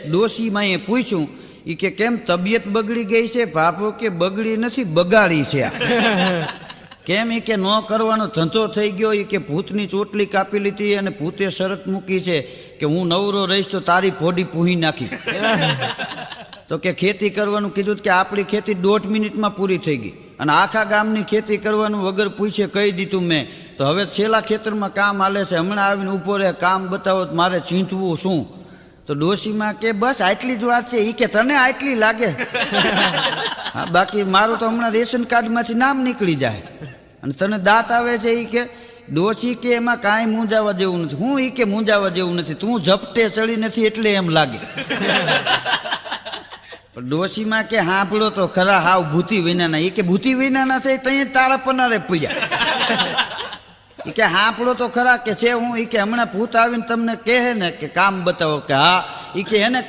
ડોશીમાં એ પૂછ્યું એ કે કેમ તબિયત બગડી ગઈ છે? બાપો કે બગડી નથી, બગાડી છે. કેમ? એ કે ન કરવાનો ધંધો થઈ ગયો. એ કે ભૂતની ચોટલી કાપી લીધી અને ભૂતે શરત મૂકી છે કે હું નવરો રહીશ તો તારી પોડી પૂહી નાખીશ. તો કે ખેતી કરવાનું કીધું કે આપણી ખેતી 1.5 મિનિટમાં પૂરી થઈ ગઈ અને આખા ગામની ખેતી કરવાનું વગર પૂછે કહી દીધું મેં. તો હવે છેલ્લા ખેતરમાં કામ હાલે છે, હમણાં આવીને ઊભો રહે, કામ બતાવો તો મારે ચીંધવું શું? તો ડોશીમાં કે બસ આટલી જ વાત છે. એ કે તને આટલી લાગે? હા, બાકી મારું તો હમણાં રેશન કાર્ડમાંથી નામ નીકળી જાય અને તને દાંત આવે છે. એ કે ડોશી કે એમાં કાંઈ મૂંઝાવા જેવું નથી. હું? એ કે મૂંઝાવા જેવું નથી, તું ઝપટે ચડી નથી એટલે એમ લાગે. ડોશીમાં કે હાંભળો તો ખરા, હાવ ભૂતી વિનાના. એ કે ભૂતી વિનાના છે ત્યાં તારા પનારે પડ્યા. એ કે હાંભળો તો ખરા કે છે હું? એ કે હમણાં ભૂત આવીને તમને કહે ને કે કામ બતાવો કે હા, એ કે એને